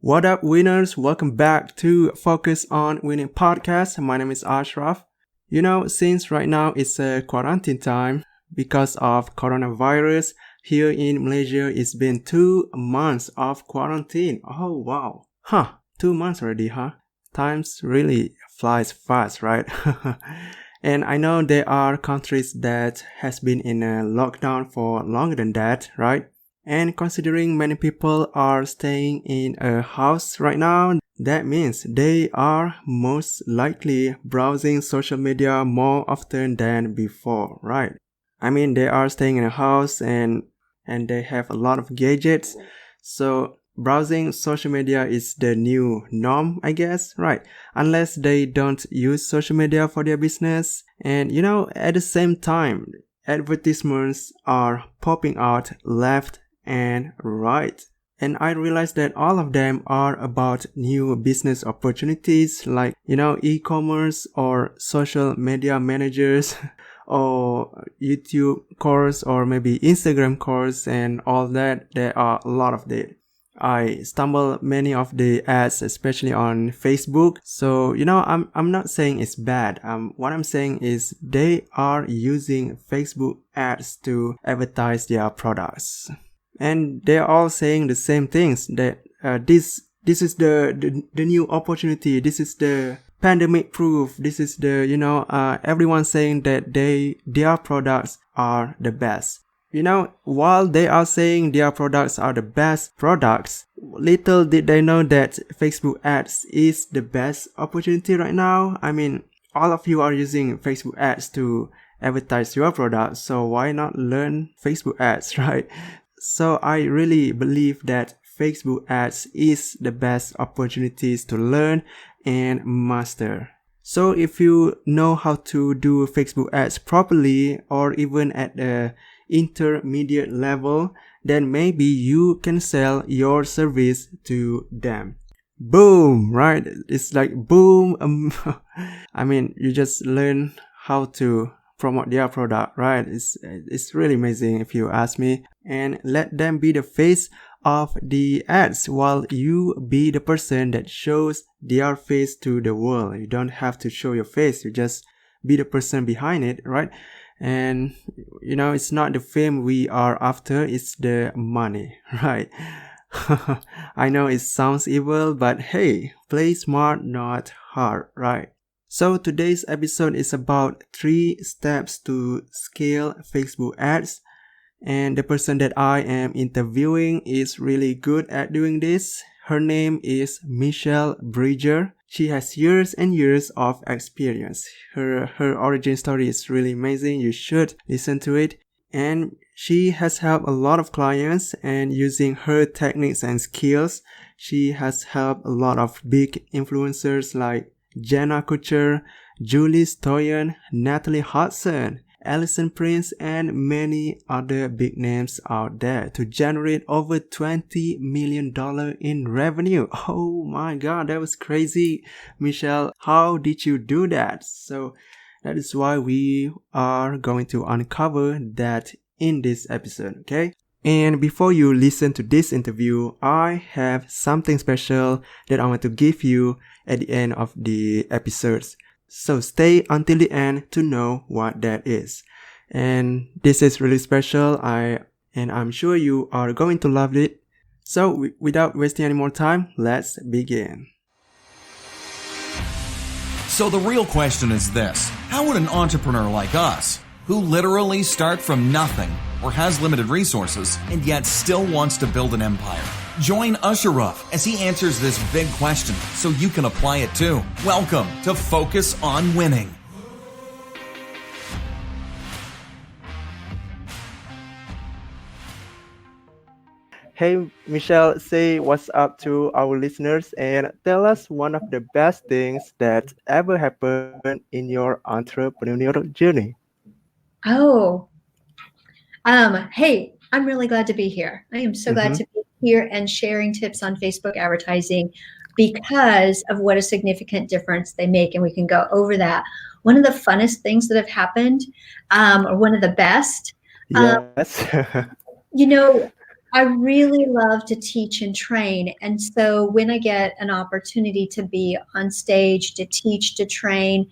What up, winners? Welcome back to Focus on Winning podcast. My name is Ashraf. Since right now it's a quarantine time because of coronavirus, here in Malaysia, it's been 2 months of quarantine. Oh, wow. 2 months already, huh? Times really flies fast, right? And I know there are countries that has been in a lockdown for longer than that, right? And considering many people are staying in a house right now, that means they are most likely browsing social media more often than before, right? I mean, they are staying in a house and they have a lot of gadgets. So browsing social media is the new norm, I guess, right? Unless they don't use social media for their business. And at the same time, advertisements are popping out left and right. And I realized that all of them are about new business opportunities like, e-commerce or social media managers or YouTube course or maybe Instagram course and all that. There are a lot of that. I stumble many of the ads, especially on Facebook. So, I'm not saying it's bad. What I'm saying is they are using Facebook ads to advertise their products. And they're all saying the same things that this is the new opportunity. This is the pandemic proof. This is the everyone saying that their products are the best. While they are saying their products are the best products, little did they know that Facebook ads is the best opportunity right now. I mean, all of you are using Facebook ads to advertise your products, so why not learn Facebook ads, right? So I really believe that Facebook ads is the best opportunities to learn and master. So if you know how to do Facebook ads properly or even at the intermediate level, then maybe you can sell your service to them. Boom, right? It's like boom. I mean, you just learn how to promote their product, right? It's really amazing if you ask me. And let them be the face of the ads while you be the person that shows their face to the world. You don't have to show your face, you just be the person behind it, right? And it's not the fame we are after, it's the money, right? I know it sounds evil, but hey, play smart, not hard, right? So today's episode is about 3 steps to scale Facebook ads. And the person that I am interviewing is really good at doing this. Her name is Michelle Bridger. She has years and years of experience. Her origin story is really amazing. You should listen to it. And she has helped a lot of clients, and using her techniques and skills, she has helped a lot of big influencers like Jenna Kutcher, Julie Stoyan, Natalie Hudson, Alison Prince, and many other big names out there to generate over $20 million in revenue. Oh my god, that was crazy. Michelle, how did you do that? So that is why we are going to uncover that in this episode, okay? And before you listen to this interview, I have something special that I want to give you at the end of the episodes. So stay until the end to know what that is. And this is really special. I'm sure you are going to love it. So without wasting any more time, let's begin. So the real question is this: how would an entrepreneur like us, who literally start from nothing or has limited resources and yet still wants to build an empire, join Ashraf as he answers this big question so you can apply it too? Welcome to Focus on Winning. Hey Michelle, say what's up to our listeners and tell us one of the best things that ever happened in your entrepreneurial journey. Oh, hey, I'm really glad to be here. I am so glad to be here and sharing tips on Facebook advertising because of what a significant difference they make. And we can go over that. One of the funnest things that have happened, or one of the best, Yes. you know, I really love to teach and train. And so when I get an opportunity to be on stage, to teach, to train,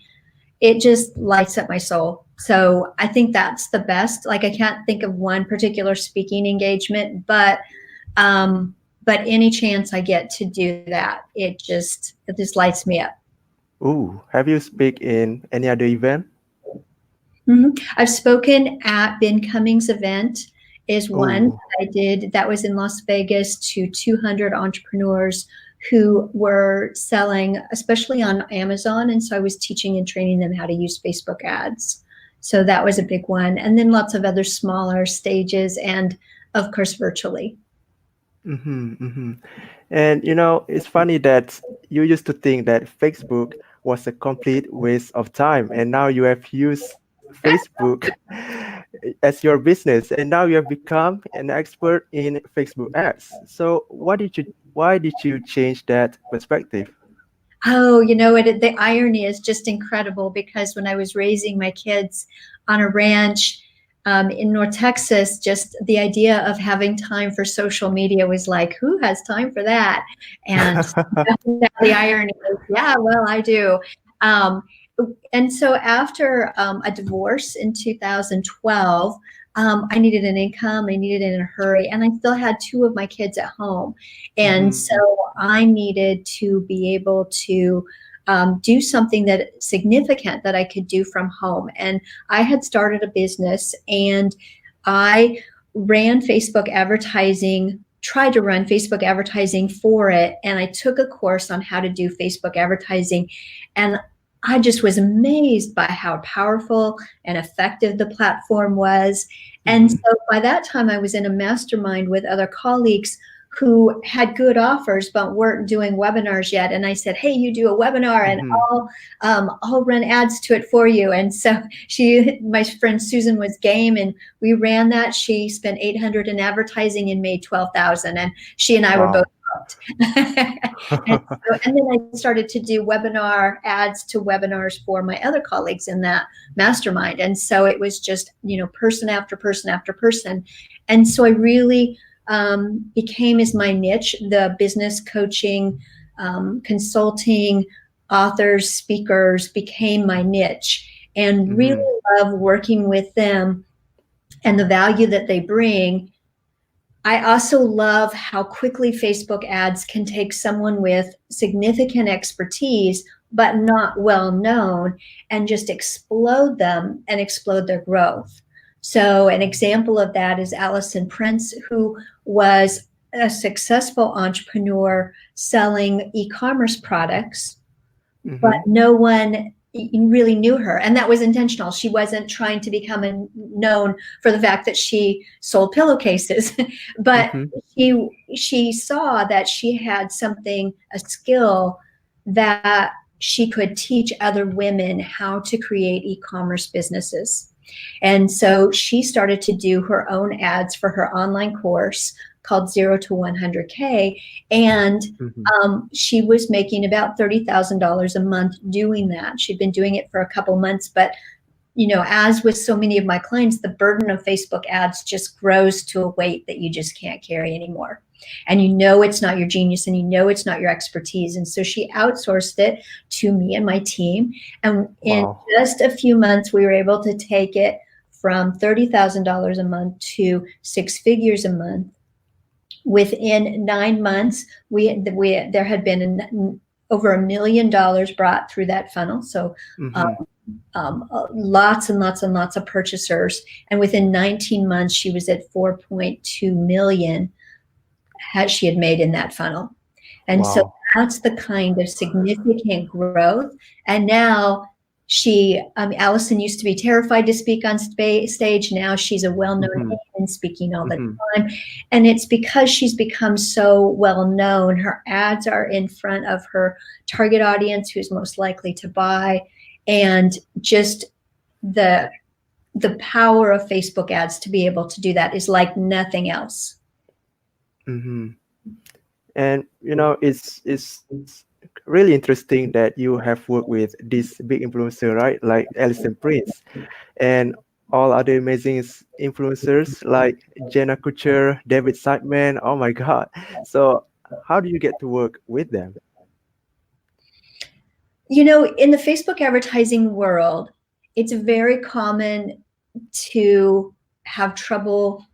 it just lights up my soul. So I think that's the best. Like I can't think of one particular speaking engagement, but any chance I get to do that, it just lights me up. Ooh, have you speak in any other event? I've spoken at Ben Cummings' event is one Oh, that I did. That was in Las Vegas to 200 entrepreneurs who were selling, especially on Amazon. And so I was teaching and training them how to use Facebook ads. So that was a big one. And then lots of other smaller stages and, of course, virtually. and it's funny that you used to think that Facebook was a complete waste of time, and now you have used Facebook as your business, and now you have become an expert in Facebook ads. So, why did you change that perspective? Oh, the irony is just incredible because when I was raising my kids on a ranch in North Texas, just the idea of having time for social media was like, who has time for that? And the irony is, yeah, well, I do. Um, and so after a divorce in 2012, I needed an income. I needed it in a hurry. And I still had two of my kids at home. And so I needed to be able to do something that significant that I could do from home. And I had started a business and I ran Facebook advertising, tried to run Facebook advertising for it. And I took a course on how to do Facebook advertising. And I just was amazed by how powerful and effective the platform was. And so by that time, I was in a mastermind with other colleagues who had good offers but weren't doing webinars yet. And I said, hey, you do a webinar and I'll run ads to it for you. And so my friend Susan was game and we ran that. She spent $800 in advertising and made $12,000. And she and I were both hooked. and then I started to do webinar ads to webinars for my other colleagues in that mastermind. And so it was just, person after person after person. And so I really became as my niche, the business coaching, consulting, authors, speakers became my niche, and really love working with them and the value that they bring. I also love how quickly Facebook ads can take someone with significant expertise but not well known and just explode them and explode their growth. So an example of that is Allison Prince, who was a successful entrepreneur selling e-commerce products, but no one really knew her. And that was intentional. She wasn't trying to become known for the fact that she sold pillowcases, but she saw that she had something, a skill that she could teach other women how to create e-commerce businesses. And so she started to do her own ads for her online course called 0 to 100K. And she was making about $30,000 a month doing that. She'd been doing it for a couple months, but as with so many of my clients, the burden of Facebook ads just grows to a weight that you just can't carry anymore. And it's not your genius and it's not your expertise. And so she outsourced it to me and my team. And in just a few months, we were able to take it from $30,000 a month to 6 figures a month. Within 9 months, there had been over $1 million brought through that funnel. So lots and lots and lots of purchasers. And within 19 months, she was at 4.2 million she had made in that funnel. And so that's the kind of significant growth. And now Allison used to be terrified to speak on stage. Now she's a well-known name and speaking all the time. And it's because she's become so well-known. Her ads are in front of her target audience who's most likely to buy. And just the power of Facebook ads to be able to do that is like nothing else. And it's really interesting that you have worked with this big influencer, right? Like Allison Prince. And all other amazing influencers like Jenna Kutcher, David Seidman. Oh my God. So how do you get to work with them? You know, in the Facebook advertising world, it's very common to have trouble.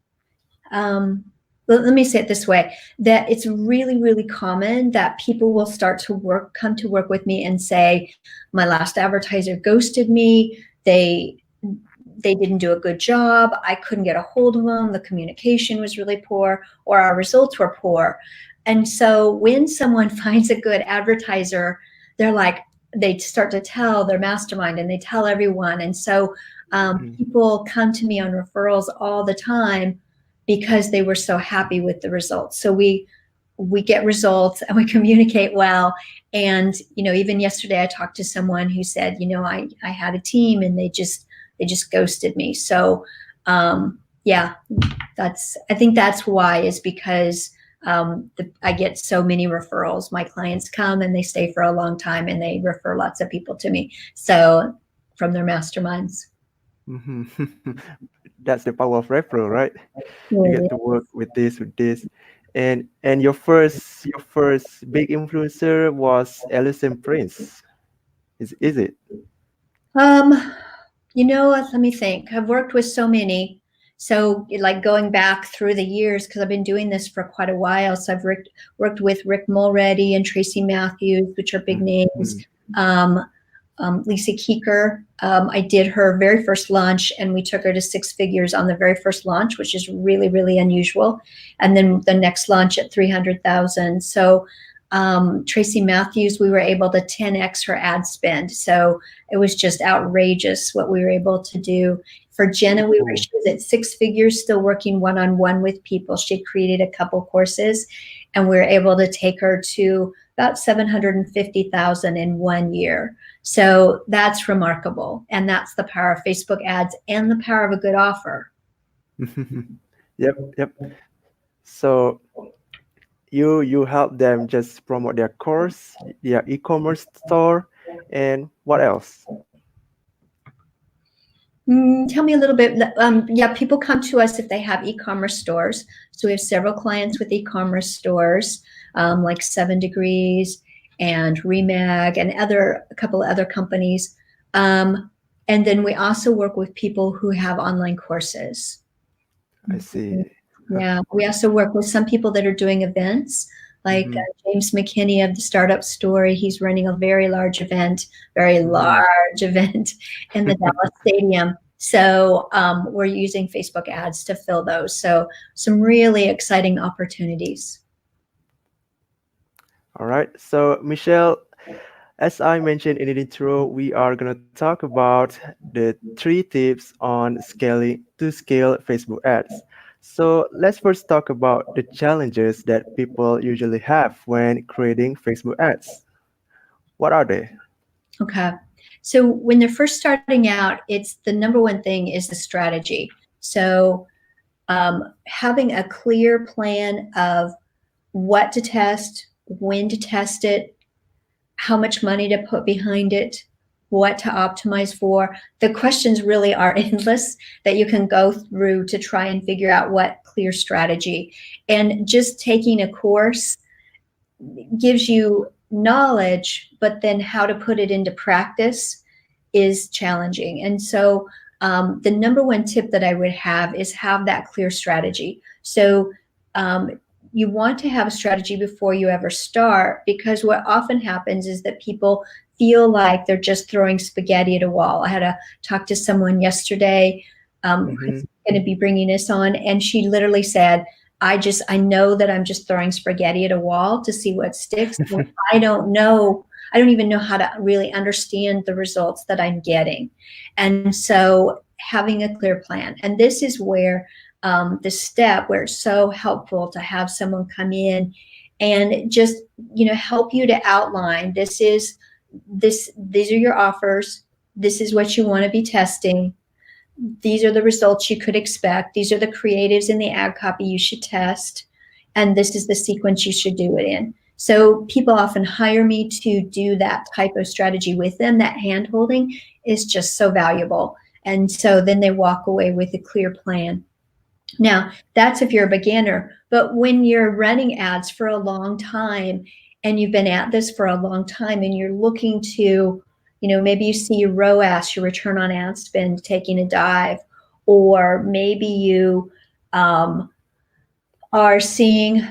Let me say it this way, that it's really, really common that people will start to come to work with me and say, my last advertiser ghosted me. They didn't do a good job. I couldn't get a hold of them. The communication was really poor, or our results were poor. And so when someone finds a good advertiser, they're like, they start to tell their mastermind and they tell everyone. And so people come to me on referrals all the time because they were so happy with the results. So we get results and we communicate well. And, even yesterday I talked to someone who said, I had a team and they just ghosted me. So I think that's why, is because I get so many referrals. My clients come and they stay for a long time and they refer lots of people to me. So from their masterminds. Mm-hmm. That's the power of referral, right? Yeah. You get to work with this, and your first big influencer was Alison Prince. Is it? Let me think. I've worked with so many. So like going back through the years, because I've been doing this for quite a while. So I've worked with Rick Mulready and Tracy Matthews, which are big names. Lisa Keeker, I did her very first launch and we took her to 6 figures on the very first launch, which is really, really unusual. And then the next launch at 300,000. So Tracy Matthews, we were able to 10x her ad spend. So it was just outrageous what we were able to do. For Jenna, she was at 6 figures, still working one-on-one with people. She had created a couple courses and we were able to take her to about 750,000 in 1 year. So that's remarkable. And that's the power of Facebook ads and the power of a good offer. Yep. So you help them just promote their course, their e-commerce store, and what else? Tell me a little bit. People come to us if they have e-commerce stores. So we have several clients with e-commerce stores, like 7 Degrees and Remag and a couple of other companies. And then we also work with people who have online courses. I see. Yeah, we also work with some people that are doing events, like James McKinney of the Startup Story. He's running a very large event in the Dallas Stadium. So we're using Facebook ads to fill those. So some really exciting opportunities. All right. So Michelle, as I mentioned in the intro, we are going to talk about the 3 tips on scale Facebook ads. So let's first talk about the challenges that people usually have when creating Facebook ads. What are they? Okay. So when they're first starting out, it's the number one thing is the strategy. So having a clear plan of what to test, when to test it, how much money to put behind it, what to optimize for. The questions really are endless that you can go through to try and figure out what clear strategy. And just taking a course gives you knowledge, but then how to put it into practice is challenging. And so the number one tip that I would have is have that clear strategy. So you want to have a strategy before you ever start, because what often happens is that people feel like they're just throwing spaghetti at a wall. I had to talk to someone yesterday who's going to be bringing us on, and she literally said, I know that I'm just throwing spaghetti at a wall to see what sticks. I don't even know how to really understand the results that I'm getting. And so having a clear plan. And this is where the step where it's so helpful to have someone come in and just, help you to outline, these are your offers. This is what you want to be testing. These are the results you could expect. These are the creatives in the ad copy you should test. And this is the sequence you should do it in. So people often hire me to do that type of strategy with them. That hand-holding is just so valuable. And so then they walk away with a clear plan. Now, that's if you're a beginner, but when you're running ads for a long time and you've been at this for a long time and you're looking to, maybe you see your ROAS, your return on ad spend, taking a dive, or maybe you are seeing,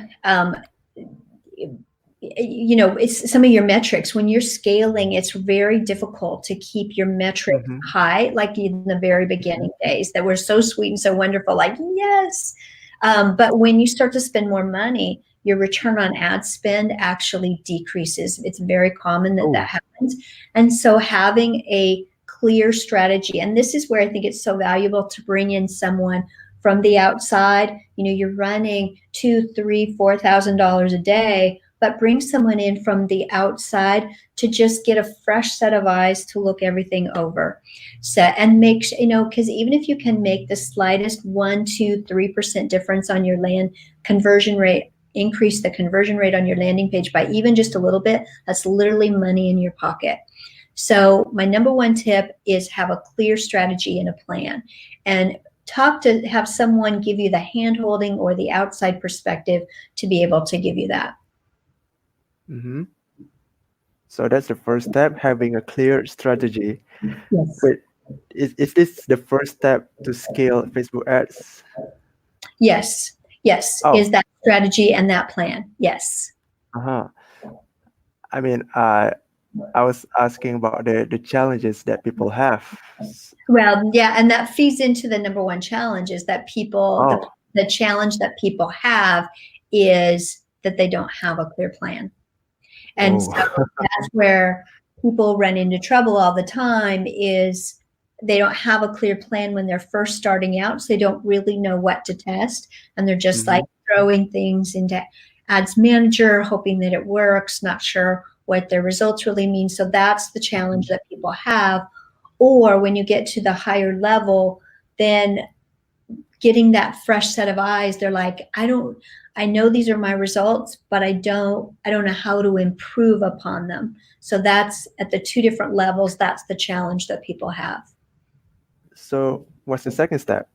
it's some of your metrics. When you're scaling, it's very difficult to keep your metrics high, like in the very beginning days that were so sweet and so wonderful, like, yes. But when you start to spend more money, your return on ad spend actually decreases. It's very common that happens. And so having a clear strategy, and this is where I think it's so valuable to bring in someone from the outside. You're running $2,000, $3,000, $4,000 a day, but bring someone in from the outside to just get a fresh set of eyes to look everything over. And make sure, because even if you can make the slightest 1%, 2%, 3% difference on your land conversion rate, increase the conversion rate on your landing page by even just a little bit, that's literally money in your pocket. So my number one tip is have a clear strategy and a plan, and have someone give you the hand holding or the outside perspective to be able to give you that. Mm-hmm. So that's the first step, having a clear strategy. Yes. But is this the first step to scale Facebook ads? Yes. Is that strategy and that plan. Yes. I mean, I was asking about the challenges that people have. Well, yeah, and that feeds into the number one challenge is that people, the challenge that people have is that they don't have a clear plan. And so that's where people run into trouble all the time, is they don't have a clear plan when they're first starting out. So they don't really know what to test. And they're just like throwing things into Ads Manager, hoping that it works, not sure what their results really mean. So that's the challenge that people have. Or when you get to the higher level, then getting that fresh set of eyes, they're like, I know these are my results, but I don't know how to improve upon them. So that's at the two different levels. That's the challenge that people have. So what's the second step?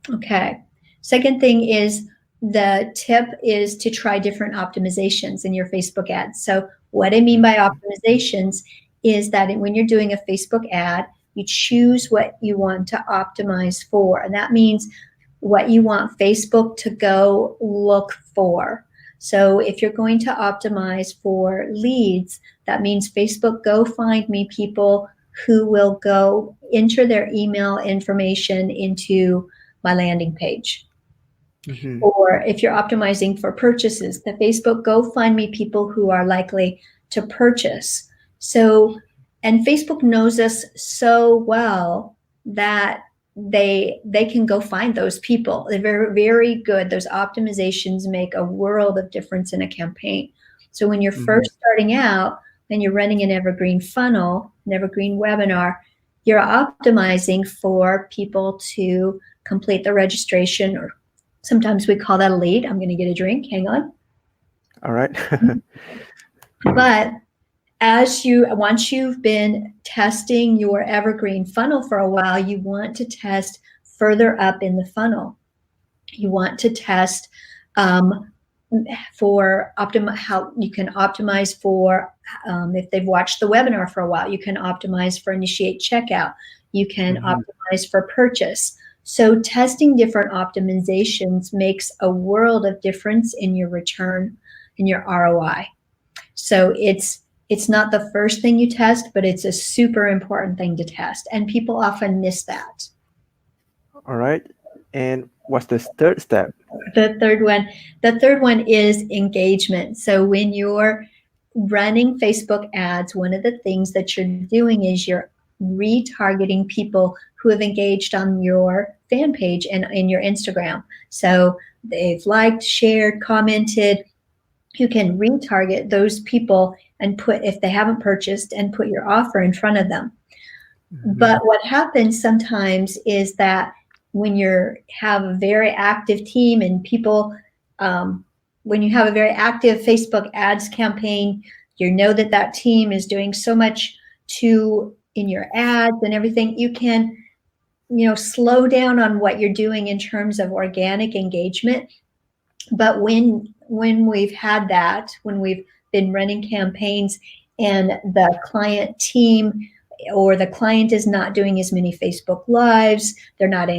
Okay. Second thing is, the tip is to try different optimizations in your Facebook ads. So what I mean by optimizations is that when you're doing a Facebook ad, you choose what you want to optimize for. And that means what you want Facebook to go look for. So if you're going to optimize for leads, that means Facebook, go find me people who will go enter their email information into my landing page. Or if you're optimizing for purchases, the Facebook, go find me people who are likely to purchase. So, and Facebook knows us so well that they can go find those people. They're very, very good. Those optimizations make a world of difference in a campaign. So when you're first starting out and you're running an evergreen funnel, an evergreen webinar, you're optimizing for people to complete the registration, or sometimes we call that a lead. I'm going to get a drink. Hang on. All right. But once you've been testing your evergreen funnel for a while, you want to test further up in the funnel. You want to test for how you can optimize for if they've watched the webinar for a while. You can optimize for initiate checkout. You can optimize for purchase. So testing different optimizations makes a world of difference in your return, in your ROI. So it's not the first thing you test, but it's a super important thing to test. And people often miss that. All right. And what's the third step? The third one is engagement. So when you're running Facebook ads, one of the things that you're doing is you're retargeting people who have engaged on your fan page and in your Instagram. So they've liked, shared, commented. You can retarget those people and put, if they haven't purchased, and put your offer in front of them. But what happens sometimes is that when you have a very active team and people, when you have a very active Facebook ads campaign, you know that team is doing so much in your ads and everything, you can slow down on what you're doing in terms of organic engagement. But when we've had that, when we've been running campaigns and the client team or the client is not doing as many Facebook Lives, they're not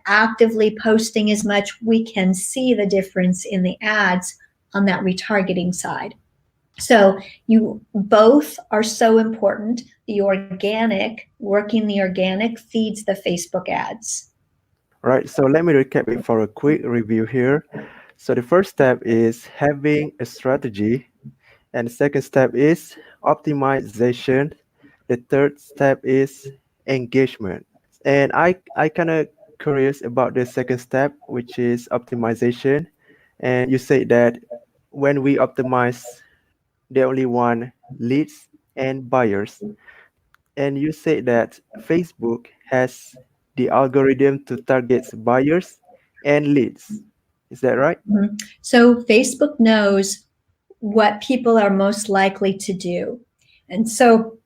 actively posting as much, we can see the difference in the ads on that retargeting side. So both are so important. Working the organic feeds the Facebook ads. Right, so let me recap it for a quick review here. So the first step is having a strategy, and the second step is optimization. The third step is engagement. And I kind of curious about the second step, which is optimization. And you say that when we optimize, they only want leads and buyers. And you say that Facebook has the algorithm to target buyers and leads. Is that right? Mhm. So Facebook knows what people are most likely to do. And so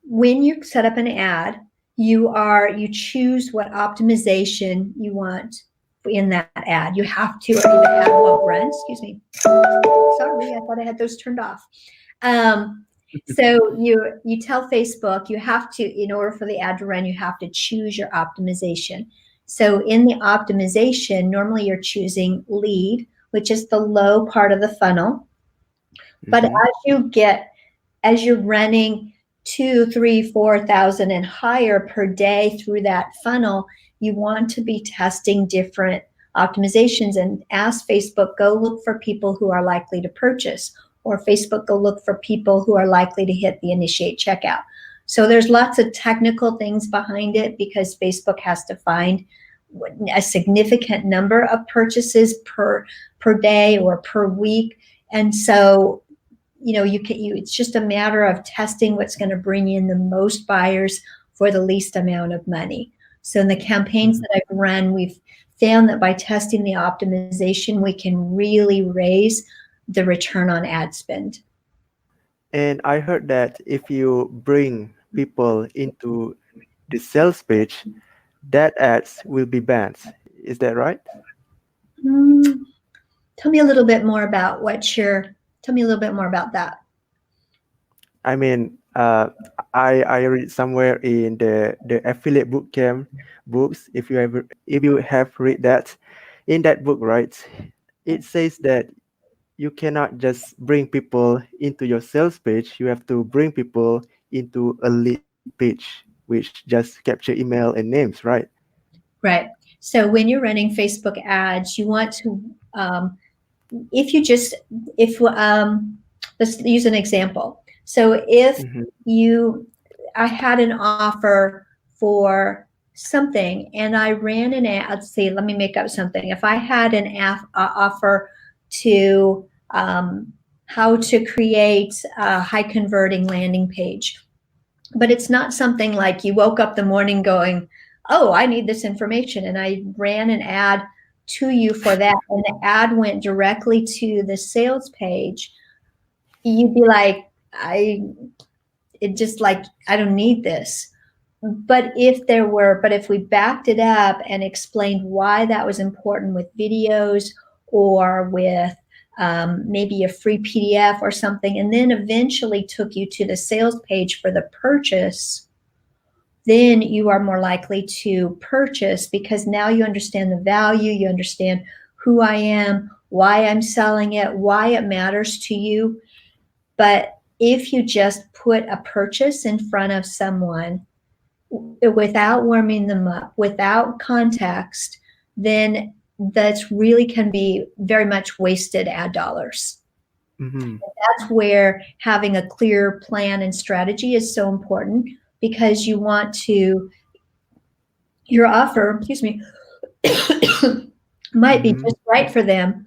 when you set up an ad, you choose what optimization you want in that ad. You have to, or the ad won't run. Excuse me. Sorry, I thought I had those turned off. So you tell Facebook you have to, in order for the ad to run, you have to choose your optimization. So in the optimization, normally you're choosing lead, which is the low part of the funnel. But as you're running 2, 3, 4,000 and higher per day through that funnel, you want to be testing different optimizations and ask Facebook, go look for people who are likely to purchase, or Facebook, go look for people who are likely to hit the initiate checkout. So there's lots of technical things behind it because Facebook has to find a significant number of purchases per day or per week. And so it's just a matter of testing what's going to bring in the most buyers for the least amount of money. So in the campaigns that I've run, we've found that by testing the optimization, we can really raise the return on ad spend. And I heard that if you bring people into the sales page, that ads will be banned. Is that right? Tell me a little bit more about tell me a little bit more about that. I mean, I read somewhere in the affiliate bootcamp books. If you have read that, in that book, right, it says that you cannot just bring people into your sales page. You have to bring people into a lead page, which just capture email and names, right? Right. So when you're running Facebook ads, you want to, let's use an example. So if I had an offer for something and I ran an ad, let's see, let me make up something. If I had an offer to how to create a high converting landing page, but it's not something like you woke up the morning going, oh, I need this information, and I ran an ad to you for that, and the ad went directly to the sales page, you'd be like, I don't need this. But if we backed it up and explained why that was important with videos or with maybe a free PDF or something, and then eventually took you to the sales page for the purchase, then you are more likely to purchase because now you understand the value, you understand who I am, why I'm selling it, why it matters to you. But if you just put a purchase in front of someone without warming them up, without context, then that's really can be very much wasted ad dollars. That's where having a clear plan and strategy is so important, because you want to, your offer, might be just right for them,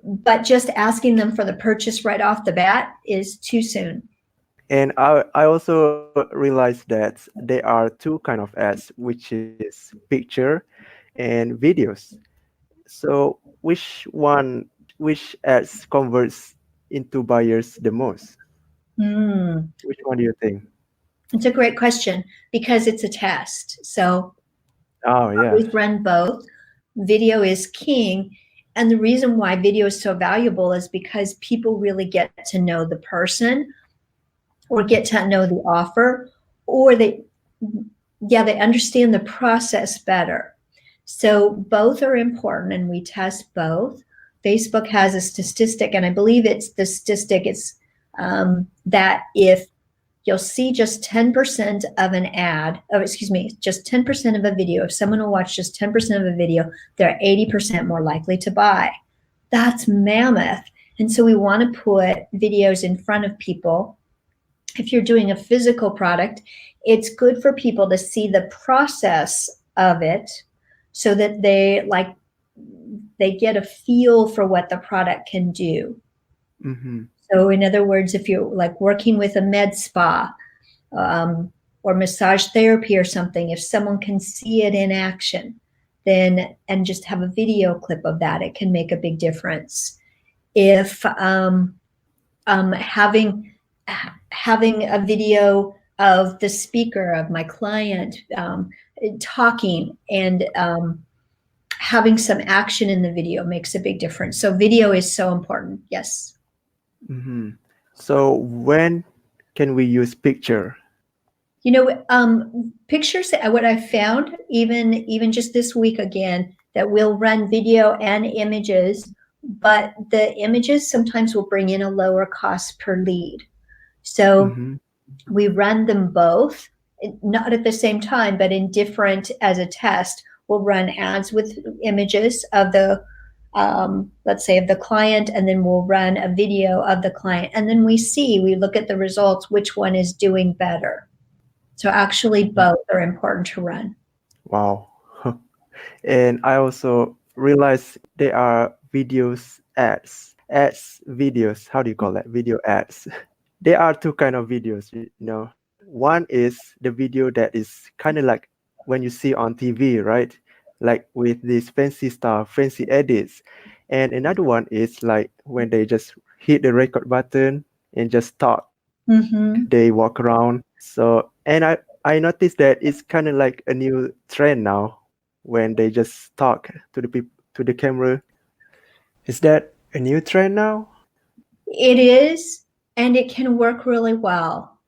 but just asking them for the purchase right off the bat is too soon. And I also realized that there are two kind of ads, which is picture and videos. So which ads converts into buyers the most? Which one do you think? It's a great question because it's a test. So Oh, yeah. always run both. Video is king. And the reason why video is so valuable is because people really get to know the person or get to know the offer, or they understand the process better. So both are important and we test both. Facebook has a statistic, and I believe it's the statistic, it's that if you'll see just 10% of an ad, just 10% of a video, if someone will watch just 10% of a video, they're 80% more likely to buy. That's mammoth. And so we want to put videos in front of people. If you're doing a physical product, it's good for people to see the process of it so that they get a feel for what the product can do. Mm-hmm. So in other words, if you're like working with a med spa or massage therapy or something, if someone can see it in action, then and just have a video clip of that, it can make a big difference. If having a video of the speaker, of my client talking, and having some action in the video makes a big difference. So video is so important. Yes. Mm-hmm. So when can we use picture? Pictures, what I found, even just this week again, that we'll run video and images, but the images sometimes will bring in a lower cost per lead. So we run them both, not at the same time, but in different, as a test. We'll run ads with images of the, let's say, of the client, and then we'll run a video of the client. And then we look at the results, which one is doing better. So actually both are important to run. Wow. And I also realized there are ads, videos. How do you call that? Video ads. There are two kind of videos, One is the video that is kind of like when you see on TV, right? Like with these fancy edits. And another one is like when they just hit the record button and just talk. Mm-hmm. They walk around. So, and I noticed that it's kind of like a new trend now when they just talk to the people, to the camera. Is that a new trend now? It is, and it can work really well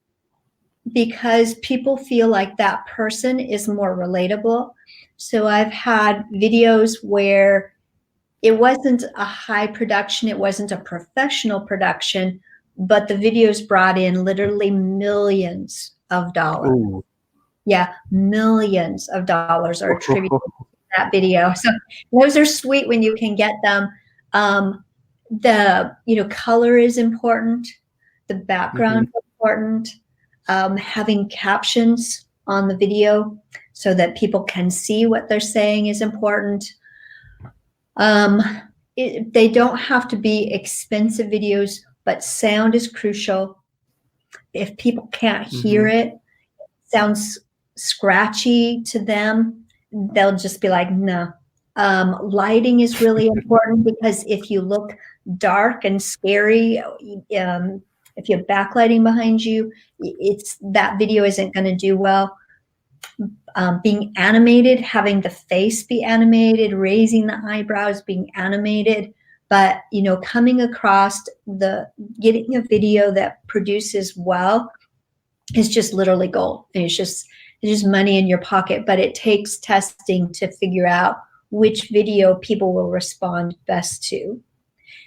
because people feel like that person is more relatable. So I've had videos where it wasn't a high production, it wasn't a professional production, but the videos brought in literally millions of dollars. Ooh. Yeah, millions of dollars are attributed to that video. So those are sweet when you can get them. The color is important. The background is important. Having captions on the video so that people can see what they're saying is important. They don't have to be expensive videos, but sound is crucial. If people can't hear it sounds scratchy to them, they'll just be like, no. Lighting is really important because if you look dark and scary, if you have backlighting behind you, that video isn't going to do well. Being animated, having the face be animated, raising the eyebrows, being animated, but coming across getting a video that produces well is just literally gold. And it's just money in your pocket, but it takes testing to figure out which video people will respond best to.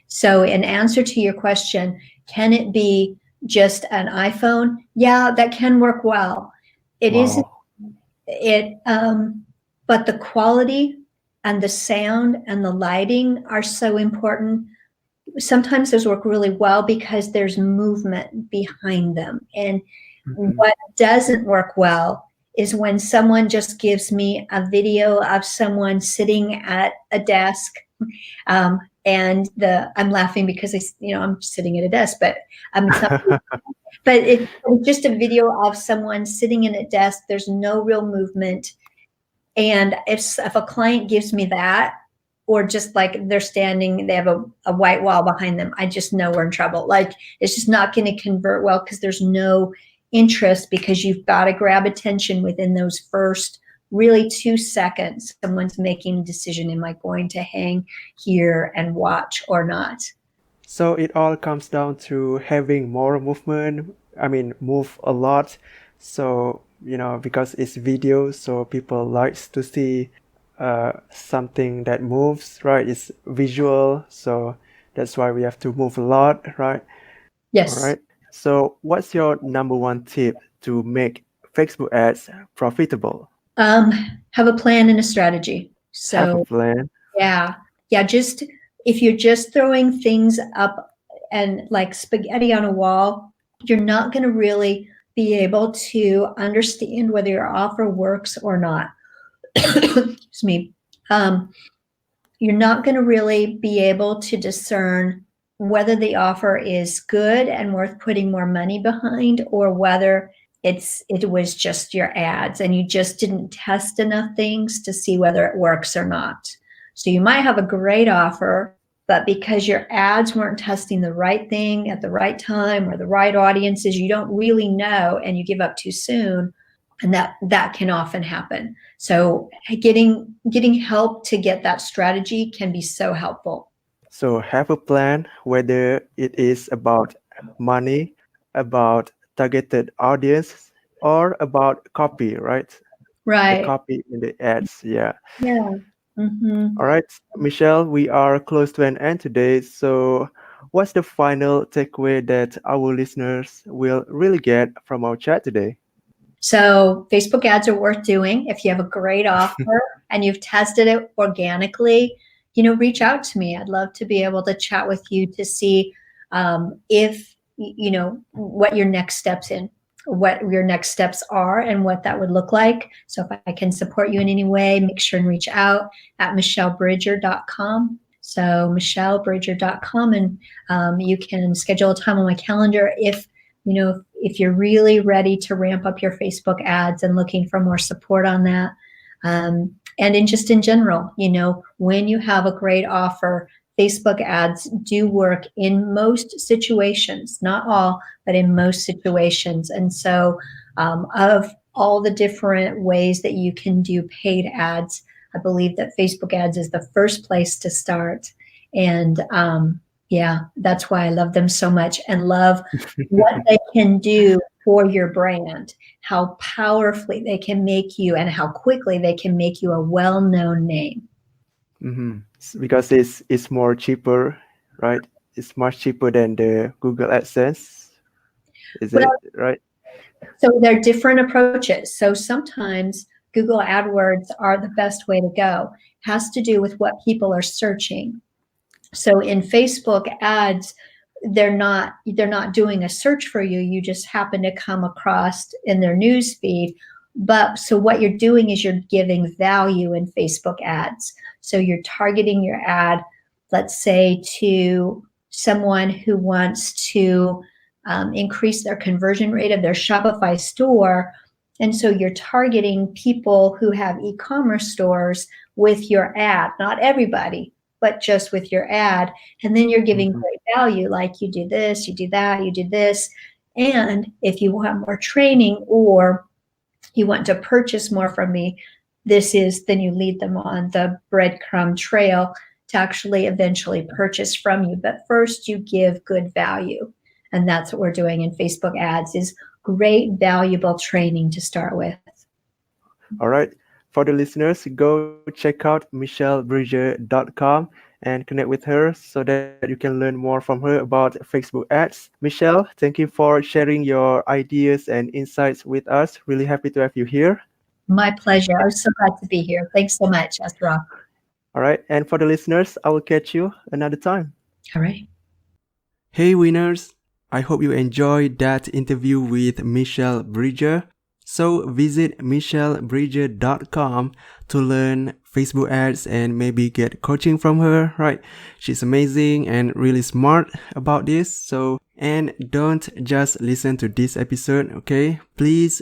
So in answer to your question, can it be just an iPhone? Yeah, that can work well. It isn't. But the quality and the sound and the lighting are so important. Sometimes those work really well because there's movement behind them. And what doesn't work well is when someone just gives me a video of someone sitting at a desk, and I'm laughing because I'm sitting at a desk, but but it's just a video of someone sitting in a desk. There's no real movement. And if a client gives me that, or just like they're standing, they have a white wall behind them, I just know we're in trouble. Like it's just not going to convert well because there's no interest because you've got to grab attention within those first really 2 seconds. Someone's making a decision, am I going to hang here and watch or not? So it all comes down to having more movement. I mean, move a lot. So, because it's video, so people likes to see something that moves, right? It's visual. So that's why we have to move a lot, right? Yes. All right. So what's your number one tip to make Facebook ads profitable? Have a plan and a strategy. Have a plan. Yeah. Just if you're just throwing things up and like spaghetti on a wall, you're not going to really be able to understand whether your offer works or not. Excuse me. You're not going to really be able to discern whether the offer is good and worth putting more money behind, or whether it was just your ads and you just didn't test enough things to see whether it works or not. So you might have a great offer, but because your ads weren't testing the right thing at the right time or the right audiences, you don't really know and you give up too soon. And that can often happen. So getting help to get that strategy can be so helpful. So have a plan, whether it is about money, about targeted audience, or about copy, right? Right. The copy in the ads, yeah. Yeah. Mm-hmm. All right, Michelle, we are close to an end today. So what's the final takeaway that our listeners will really get from our chat today? So Facebook ads are worth doing. If you have a great offer and you've tested it organically, reach out to me. I'd love to be able to chat with you to see if, what your next steps are and what that would look like. So if I can support you in any way, make sure and reach out at michellebridger.com. So michellebridger.com, and you can schedule a time on my calendar if you're really ready to ramp up your Facebook ads and looking for more support on that. And in general, when you have a great offer, Facebook ads do work in most situations, not all, but in most situations. And so of all the different ways that you can do paid ads, I believe that Facebook ads is the first place to start. And that's why I love them so much and love what they can do for your brand, how powerfully they can make you and how quickly they can make you a well-known name. Mm-hmm. Because it's more cheaper, right? It's much cheaper than the Google AdSense. Is it right? So they're different approaches. So sometimes Google AdWords are the best way to go. It has to do with what people are searching. So in Facebook ads, they're not doing a search for you. You just happen to come across in their news feed. But so what you're doing is you're giving value in Facebook ads. So you're targeting your ad, let's say, to someone who wants to increase their conversion rate of their Shopify store. And so you're targeting people who have e-commerce stores with your ad, not everybody, but just with your ad. And then you're giving great value, like you do this, you do that, you do this. And if you want more training or you want to purchase more from me, then you lead them on the breadcrumb trail to actually eventually purchase from you. But first you give good value. And that's what we're doing in Facebook ads, is great, valuable training to start with. All right. For the listeners, go check out michellebridger.com and connect with her so that you can learn more from her about Facebook ads. Michelle, thank you for sharing your ideas and insights with us. Really happy to have you here. My pleasure. I was so glad to be here. Thanks so much, Ashraf. All right. And for the listeners, I will catch you another time. All right. Hey, winners. I hope you enjoyed that interview with Michelle Bridger. So visit michellebridger.com to learn Facebook ads and maybe get coaching from her, right? She's amazing and really smart about this. And don't just listen to this episode, okay? Please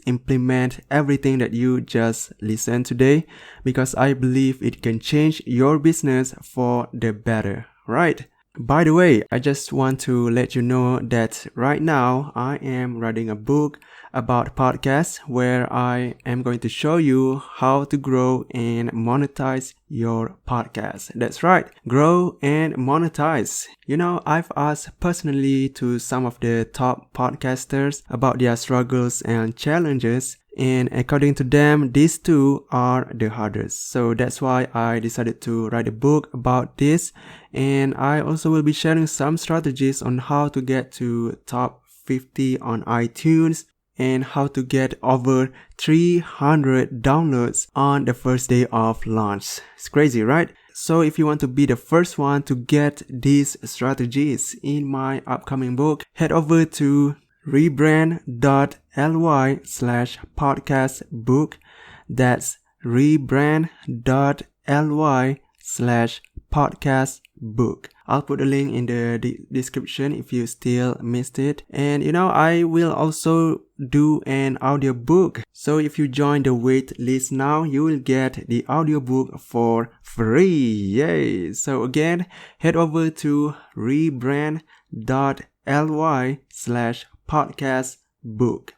implement everything that you just listened today, because I believe it can change your business for the better, right? By the way, I just want to let you know that right now I am writing a book about podcasts where I am going to show you how to grow and monetize your podcast. That's right, grow and monetize. You know, I've asked personally to some of the top podcasters about their struggles and challenges, and according to them, these two are the hardest. So that's why I decided to write a book about this, and I also will be sharing some strategies on how to get to top 50 on iTunes and how to get over 300 downloads on the first day of launch. It's crazy, right? So if you want to be the first one to get these strategies in my upcoming book, head over to rebrand.ly/podcastbook. That's rebrand.ly/podcastbook. I'll put a link in the description if you still missed it. And you know, I will also do an audiobook. So if you join the wait list now, you will get the audiobook for free. Yay! So again, head over to rebrand.ly/podcastbook.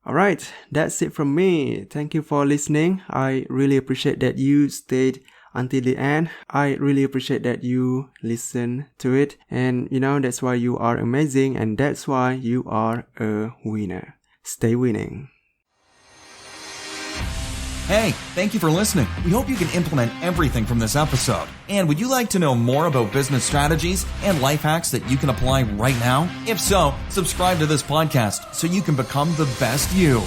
Alright, that's it from me. Thank you for listening. I really appreciate that you stayed until the end. I really appreciate that you listen to it. And you know, that's why you are amazing, and that's why you are a winner. Stay winning. Hey, thank you for listening. We hope you can implement everything from this episode. And would you like to know more about business strategies and life hacks that you can apply right now? If so, subscribe to this podcast so you can become the best you.